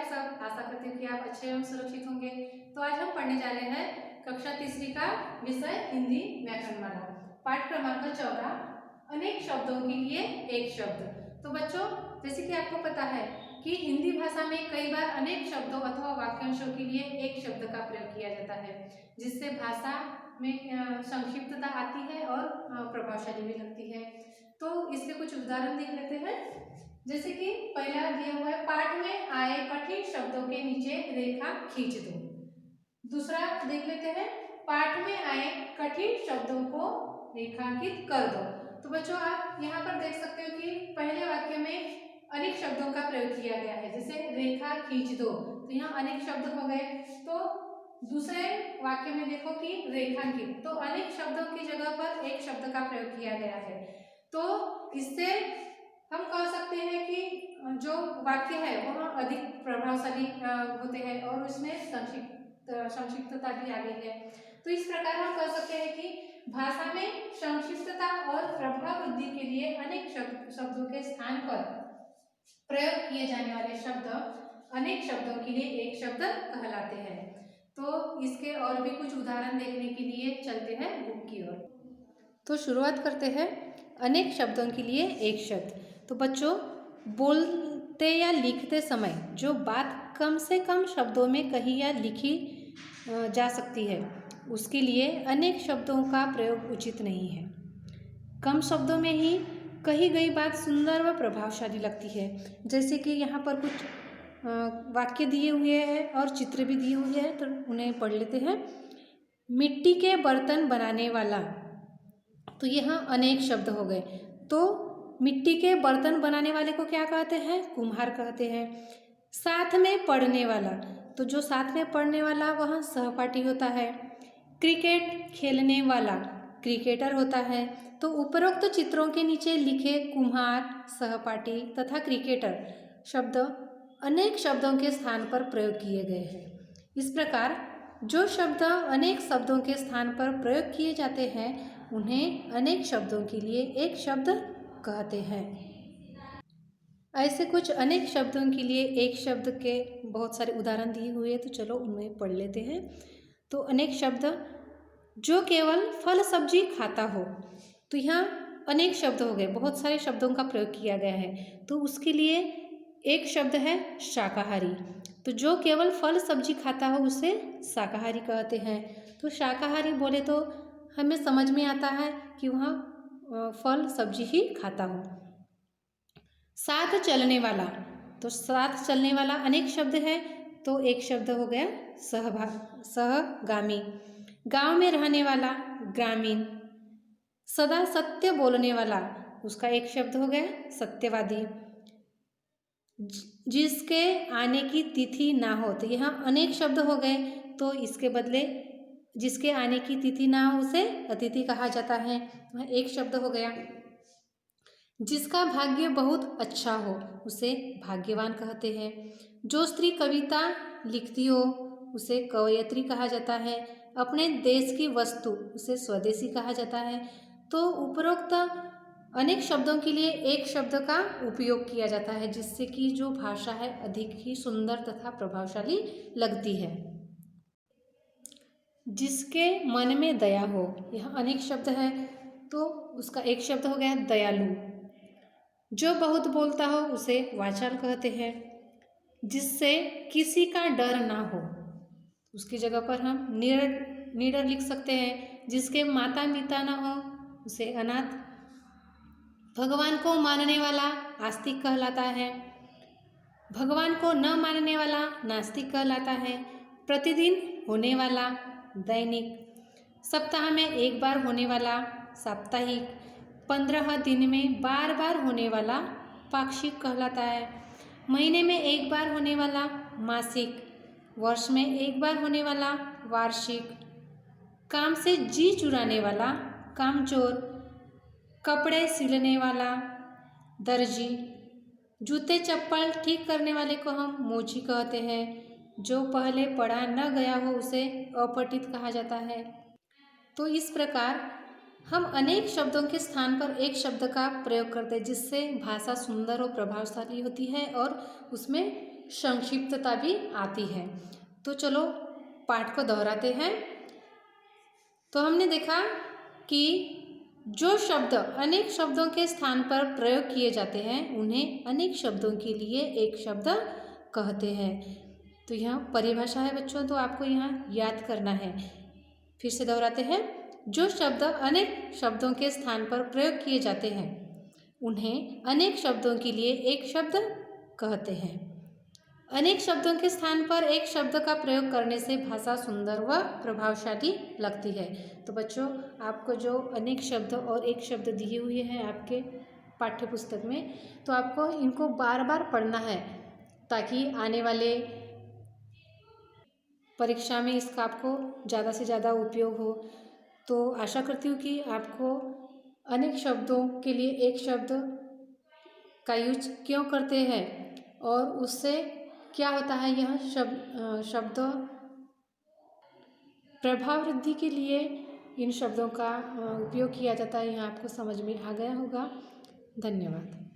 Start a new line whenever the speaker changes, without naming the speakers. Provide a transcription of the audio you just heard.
आप सब? आशा करती हूँ कि आप अच्छे एवं सुरक्षित होंगे। तो आज हम पढ़ने जा रहे हैं कक्षा तीसरी का विषय हिंदी व्याकरणमाला, पाठ क्रमांक 14, अनेक शब्दों के लिए एक शब्द। तो बच्चों, जैसे कि आपको पता है कि हिंदी भाषा में कई बार अनेक शब्दों अथवा वाक्यांशों के लिए एक शब्द का प्रयोग किया जाता है, जिससे भाषा में संक्षिप्तता आती है और प्रभावशाली भी लगती है। तो इसके कुछ उदाहरण देख लेते हैं। जैसे कि पहला दिया हुआ है, पाठ में आए कठिन शब्दों के नीचे रेखा खींच दो। दूसरा देख लेते हैं, पाठ में आए कठिन शब्दों को रेखांकित कर दो। तो बच्चों, आप यहाँ पर देख सकते हो कि पहले वाक्य में अनेक शब्दों का प्रयोग किया गया है, जैसे रेखा खींच दो, तो यहाँ अनेक शब्द हो गए। तो दूसरे वाक्य में देखो कि रेखांकित, तो अनेक शब्दों की जगह पर एक शब्द का प्रयोग किया गया है। तो इससे हम कह सकते हैं कि जो वाक्य है वह अधिक प्रभावशाली होते हैं और उसमें संक्षिप्तता भी आ गई है। तो इस प्रकार हम कह सकते हैं कि भाषा में संक्षिप्तता और प्रभाव वृद्धि के लिए अनेक शब्दों के स्थान पर प्रयोग किए जाने वाले शब्द अनेक शब्दों के लिए एक शब्द कहलाते हैं। तो इसके और भी कुछ उदाहरण देखने के लिए चलते हैं बुक की ओर। तो शुरुआत करते हैं अनेक शब्दों के लिए एक शब्द। तो बच्चों, बोलते या लिखते समय जो बात कम से कम शब्दों में कही या लिखी जा सकती है, उसके लिए अनेक शब्दों का प्रयोग उचित नहीं है। कम शब्दों में ही कही गई बात सुंदर व प्रभावशाली लगती है। जैसे कि यहाँ पर कुछ वाक्य दिए हुए हैं और चित्र भी दिए हुए हैं, तो उन्हें पढ़ लेते हैं। मिट्टी के बर्तन बनाने वाला, तो यहाँ अनेक शब्द हो गए। तो मिट्टी के बर्तन बनाने वाले को क्या कहते हैं? कुम्हार कहते हैं। साथ में पढ़ने वाला, तो जो साथ में पढ़ने वाला वह सहपाठी होता है। क्रिकेट खेलने वाला क्रिकेटर होता है। तो उपरोक्त चित्रों के नीचे लिखे कुम्हार, सहपाठी तथा क्रिकेटर शब्द अनेक शब्दों के स्थान पर प्रयोग किए गए हैं। इस प्रकार जो शब्द अनेक शब्दों के स्थान पर प्रयोग किए जाते हैं उन्हें अनेक शब्दों के लिए एक शब्द कहते हैं। ऐसे कुछ अनेक शब्दों के लिए एक शब्द के बहुत सारे उदाहरण दिए हुए हैं, तो चलो उन्हें पढ़ लेते हैं। तो अनेक शब्द, जो केवल फल सब्जी खाता हो, तो यहाँ अनेक शब्द हो गए, बहुत सारे शब्दों का प्रयोग किया गया है। तो उसके लिए एक शब्द है शाकाहारी। तो जो केवल फल सब्जी खाता हो उसे शाकाहारी कहते हैं। तो शाकाहारी बोले तो हमें समझ में आता है कि वह फल सब्जी ही खाता हो। साथ चलने वाला, तो साथ चलने वाला अनेक शब्द है, तो एक शब्द हो गया सहगामी। गांव में रहने वाला ग्रामीण। सदा सत्य बोलने वाला, उसका एक शब्द हो गया सत्यवादी। जिसके आने की तिथि ना हो, तो यहाँ अनेक शब्द हो गए, तो इसके बदले जिसके आने की तिथि ना हो उसे अतिथि कहा जाता है, वह एक शब्द हो गया। जिसका भाग्य बहुत अच्छा हो उसे भाग्यवान कहते हैं। जो स्त्री कविता लिखती हो उसे कवयित्री कहा जाता है। अपने देश की वस्तु उसे स्वदेशी कहा जाता है। तो उपरोक्त अनेक शब्दों के लिए एक शब्द का उपयोग किया जाता है, जिससे कि जो भाषा है अधिक ही सुंदर तथा प्रभावशाली लगती है। जिसके मन में दया हो, यह अनेक शब्द है, तो उसका एक शब्द हो गया दयालु। जो बहुत बोलता हो उसे वाचाल कहते हैं। जिससे किसी का डर ना हो, उसकी जगह पर हम निडर लिख सकते हैं। जिसके माता पिता ना हो उसे अनाथ। भगवान को मानने वाला आस्तिक कहलाता है। भगवान को न मानने वाला नास्तिक कहलाता है। प्रतिदिन होने वाला दैनिक। सप्ताह में एक बार होने वाला साप्ताहिक। 15 दिन में बार बार होने वाला पाक्षिक कहलाता है। महीने में एक बार होने वाला मासिक। वर्ष में एक बार होने वाला वार्षिक। काम से जी चुराने वाला कामचोर। कपड़े सिलने वाला दर्जी। जूते चप्पल ठीक करने वाले को हम मोची कहते हैं। जो पहले पढ़ा न गया हो उसे अपठित कहा जाता है। तो इस प्रकार हम अनेक शब्दों के स्थान पर एक शब्द का प्रयोग करते हैं, जिससे भाषा सुंदर और प्रभावशाली होती है और उसमें संक्षिप्तता भी आती है। तो चलो पाठ को दोहराते हैं। तो हमने देखा कि जो शब्द अनेक शब्दों के स्थान पर प्रयोग किए जाते हैं उन्हें अनेक शब्दों के लिए एक शब्द कहते हैं। तो यहाँ परिभाषा है बच्चों, तो आपको यहाँ याद करना है। फिर से दोहराते हैं। जो शब्द अनेक शब्दों के स्थान पर प्रयोग किए जाते हैं उन्हें अनेक शब्दों के लिए एक शब्द कहते हैं। अनेक शब्दों के स्थान पर एक शब्द का प्रयोग करने से भाषा सुंदर व प्रभावशाली लगती है। तो बच्चों, आपको जो अनेक शब्द और एक शब्द दिए हुए हैं आपके पाठ्य पुस्तक में, तो आपको इनको बार बार पढ़ना है ताकि आने वाले परीक्षा में इसका आपको ज़्यादा से ज़्यादा उपयोग हो। तो आशा करती हूँ कि आपको अनेक शब्दों के लिए एक शब्द का यूज क्यों करते हैं और उससे क्या होता है, यह शब्द प्रभाव वृद्धि के लिए इन शब्दों का उपयोग किया जाता है, यह आपको समझ में आ गया होगा। धन्यवाद।